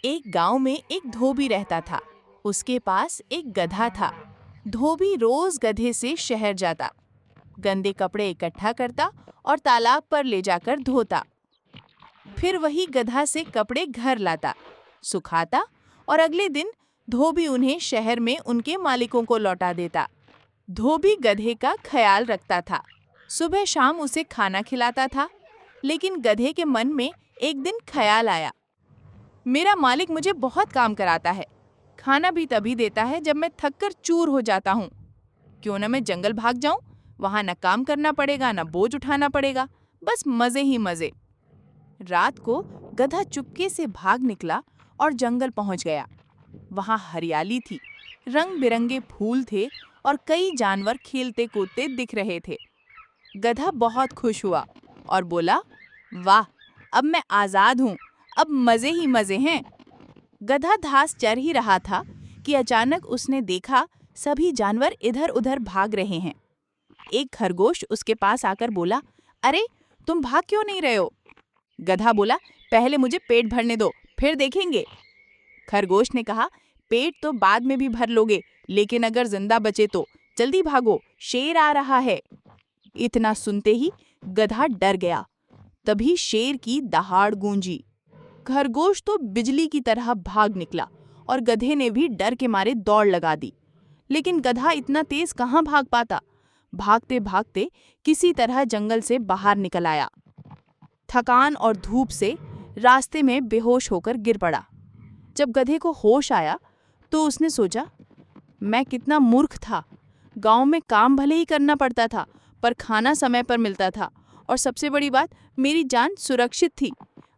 एक गांव में एक धोबी रहता था। उसके पास एक गधा था। धोबी रोज गधे से शहर जाता, गंदे कपड़े इकट्ठा करता और तालाब पर ले जाकर धोता। फिर वही गधा से कपड़े घर लाता, सुखाता और अगले दिन धोबी उन्हें शहर में उनके मालिकों को लौटा देता। धोबी गधे का ख्याल रखता था, सुबह शाम उसे खाना खिलाता था। लेकिन गधे के मन में एक दिन ख्याल आया, मेरा मालिक मुझे बहुत काम कराता है, खाना भी तभी देता है जब मैं थककर चूर हो जाता हूँ। क्यों न मैं जंगल भाग जाऊं, वहां न काम करना पड़ेगा न बोझ उठाना पड़ेगा, बस मजे ही मजे। रात को गधा चुपके से भाग निकला और जंगल पहुंच गया। वहां हरियाली थी, रंग बिरंगे फूल थे और कई जानवर खेलते कूदते दिख रहे थे। गधा बहुत खुश हुआ और बोला, वाह, अब मैं आजाद हूँ, अब मजे ही मजे हैं। गधा घास चर ही रहा था कि अचानक उसने देखा सभी जानवर इधर उधर भाग रहे हैं। एक खरगोश उसके पास आकर बोला, अरे तुम भाग क्यों नहीं रहे हो? गधा बोला, पहले मुझे पेट भरने दो, फिर देखेंगे। खरगोश ने कहा, पेट तो बाद में भी भर लोगे, लेकिन अगर जिंदा बचे तो जल्दी भागो, शेर आ रहा है। इतना सुनते ही गधा डर गया। तभी शेर की दहाड़ गूंजी। खरगोश तो बिजली की तरह भाग निकला और गधे ने भी डर के मारे दौड़ लगा दी। लेकिन गधा इतना तेज कहाँ भाग पाता। भागते भागते किसी तरह जंगल से बाहर निकल आया। थकान और धूप से रास्ते में बेहोश होकर गिर पड़ा। जब गधे को होश आया तो उसने सोचा, मैं कितना मूर्ख था। गांव में काम भले ही करना पड़ता था, पर खाना समय पर मिलता था और सबसे बड़ी बात, मेरी जान सुरक्षित थी।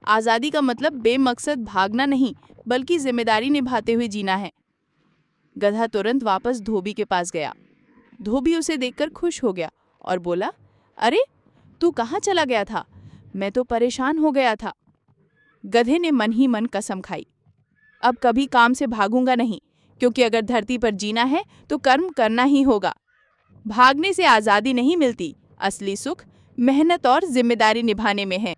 आज़ादी का मतलब बेमकसद भागना नहीं, बल्कि जिम्मेदारी निभाते हुए जीना है। गधा तुरंत वापस धोबी के पास गया। धोबी उसे देखकर खुश हो गया और बोला, अरे तू कहाँ चला गया था? मैं तो परेशान हो गया था। गधे ने मन ही मन कसम खाई, अब कभी काम से भागूंगा नहीं, क्योंकि अगर धरती पर जीना है तो कर्म करना ही होगा। भागने से आज़ादी नहीं मिलती, असली सुख मेहनत और जिम्मेदारी निभाने में है।